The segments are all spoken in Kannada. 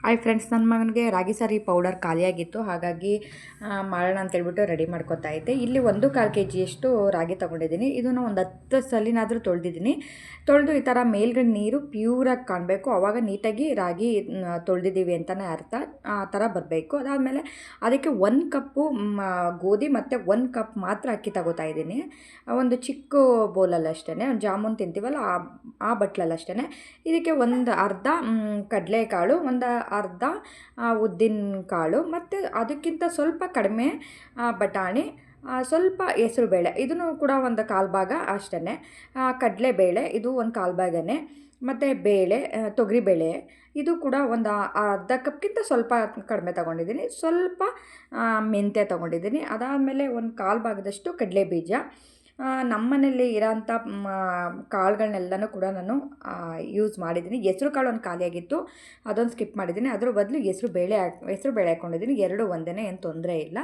ಹಾಯ್ ಫ್ರೆಂಡ್ಸ್, ನನ್ನ ಮಗನಿಗೆ ರಾಗಿ ಸಾರಿ ಪೌಡರ್ ಖಾಲಿಯಾಗಿತ್ತು. ಹಾಗಾಗಿ ಮಾಡೋಣ ಅಂತೇಳ್ಬಿಟ್ಟು ರೆಡಿ ಮಾಡ್ಕೊತಾ ಇದ್ದೆ. ಇಲ್ಲಿ 1/4 kg ರಾಗಿ ತೊಗೊಂಡಿದ್ದೀನಿ. ಇದನ್ನು ಒಂದು 10 ಸಲಿನಾದರೂ ತೊಳೆದಿದ್ದೀನಿ. ತೊಳೆದು ಈ ಥರ ಮೇಲ್ಗಡೆ ನೀರು ಪ್ಯೂರಾಗಿ ಕಾಣಬೇಕು. ಆವಾಗ ನೀಟಾಗಿ ರಾಗಿ ತೊಳೆದಿದ್ದೀವಿ ಅಂತಲೇ ಅರ್ಥ. ಆ ಥರ ಬರಬೇಕು. ಅದಾದಮೇಲೆ ಅದಕ್ಕೆ 1 ಕಪ್ಪು ಗೋಧಿ ಮತ್ತು 1 ಕಪ್ ಮಾತ್ರ ಅಕ್ಕಿ ತಗೋತಾ ಇದ್ದೀನಿ. ಒಂದು ಚಿಕ್ಕ ಬೌಲಲ್ಲಿ ಅಷ್ಟೇ, ಜಾಮೂನ್ ತಿಂತೀವಲ್ಲ ಆ ಬಟ್ಲಲ್ಲಿ ಅಷ್ಟೇ. ಇದಕ್ಕೆ ಒಂದು ಅರ್ಧ ಕಡಲೆಕಾಳು, ಒಂದು ಅರ್ಧ ಉದ್ದಿನ ಕಾಳು ಮತ್ತು ಅದಕ್ಕಿಂತ ಸ್ವಲ್ಪ ಕಡಿಮೆ ಬಟಾಣಿ, ಸ್ವಲ್ಪ ಹೆಸರುಬೇಳೆ, ಇದನ್ನು ಕೂಡ ಒಂದು 1/4 ಭಾಗ ಅಷ್ಟೇ. ಕಡಲೆಬೇಳೆ ಇದು ಒಂದು 1/4 ಭಾಗನೇ. ಮತ್ತು ಬೇಳೆ, ತೊಗರಿಬೇಳೆ ಇದು ಕೂಡ ಒಂದು ಅರ್ಧ ಕಪ್ಗಿಂತ ಸ್ವಲ್ಪ ಕಡಿಮೆ ತೊಗೊಂಡಿದ್ದೀನಿ. ಸ್ವಲ್ಪ ಮೆಂತ್ಯ ತೊಗೊಂಡಿದ್ದೀನಿ. ಅದಾದಮೇಲೆ ಒಂದು 1/4 ಭಾಗದಷ್ಟು ಕಡಲೆ ಬೀಜ. ನಮ್ಮ ಮನೇಲಿ ಇರೋಂಥ ಕಾಳುಗಳನ್ನೆಲ್ಲನೂ ಕೂಡ ನಾನು ಯೂಸ್ ಮಾಡಿದ್ದೀನಿ. ಹೆಸ್ರು ಕಾಳು ಒಂದು ಖಾಲಿಯಾಗಿತ್ತು, ಅದೊಂದು ಸ್ಕಿಪ್ ಮಾಡಿದ್ದೀನಿ. ಅದ್ರ ಬದಲು ಹೆಸ್ರು ಬೇಳೆ ಹಾಕ್ಕೊಂಡಿದ್ದೀನಿ. ಎರಡು ಒಂದೇ, ಏನು ತೊಂದರೆ ಇಲ್ಲ.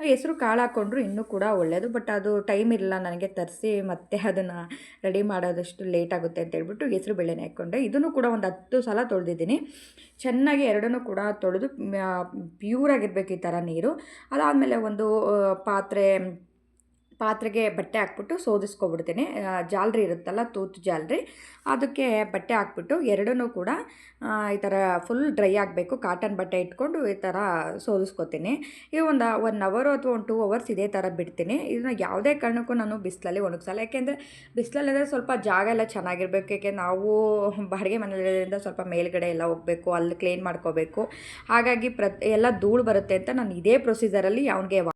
ಹೆಸ್ರು ಕಾಳು ಹಾಕ್ಕೊಂಡ್ರು ಇನ್ನೂ ಕೂಡ ಒಳ್ಳೆಯದು. ಬಟ್ ಅದು ಟೈಮ್ ಇಲ್ಲ ನನಗೆ ತರಿಸಿ ಮತ್ತೆ ಅದನ್ನು ರೆಡಿ ಮಾಡೋದಷ್ಟು ಲೇಟ್ ಆಗುತ್ತೆ ಅಂತ ಹೇಳ್ಬಿಟ್ಟು ಹೆಸ್ರು ಬೇಳೆನೇ ಹಾಕ್ಕೊಂಡೆ. ಇದನ್ನು ಕೂಡ ಒಂದು 10 ಸಲ ತೊಳೆದಿದ್ದೀನಿ. ಚೆನ್ನಾಗಿ ಎರಡನ್ನೂ ಕೂಡ ತೊಳೆದು ಪ್ಯೂರಾಗಿರಬೇಕು ಈ ಥರ ನೀರು. ಅದಾದಮೇಲೆ ಒಂದು ಪಾತ್ರೆಗೆ ಬಟ್ಟೆ ಹಾಕ್ಬಿಟ್ಟು ಸೋದಿಸ್ಕೊಬಿಡ್ತೀನಿ. ಜಾಲರಿ ಇರುತ್ತಲ್ಲ, ತೂತು ಜಾಲರಿ, ಅದಕ್ಕೆ ಬಟ್ಟೆ ಹಾಕ್ಬಿಟ್ಟು ಎರಡನ್ನೂ ಕೂಡ ಈ ಥರ ಫುಲ್ ಡ್ರೈ ಆಗಬೇಕು. ಕಾಟನ್ ಬಟ್ಟೆ ಇಟ್ಕೊಂಡು ಈ ಥರ ಸೋದಿಸ್ಕೊತೀನಿ. ಈ ಒಂದು 1 ಅವರ್ ಅಥವಾ ಒಂದು 2 ಅವರ್ಸ್ ಇದೇ ಥರ ಬಿಡ್ತೀನಿ. ಇದನ್ನ ಯಾವುದೇ ಕಾರಣಕ್ಕೂ ನಾನು ಬಿಸಿಲಲ್ಲಿ ಒಣಗಿಸಲ್ಲ. ಯಾಕೆಂದರೆ ಬಿಸಿಲಲ್ಲಿದ್ರೆ ಸ್ವಲ್ಪ ಜಾಗ ಎಲ್ಲ ಚೆನ್ನಾಗಿರಬೇಕು. ಯಾಕೆ ನಾವು ಬಾಡಿಗೆ ಮನೆಯಿಂದ ಸ್ವಲ್ಪ ಮೇಲ್ಗಡೆ ಎಲ್ಲ ಹೋಗಬೇಕು, ಅಲ್ಲಿ ಕ್ಲೀನ್ ಮಾಡ್ಕೋಬೇಕು. ಹಾಗಾಗಿ ಎಲ್ಲ ಧೂಳು ಬರುತ್ತೆ ಅಂತ ನಾನು ಇದೇ ಪ್ರೊಸೀಜರಲ್ಲಿ ಅವನಿಗೆ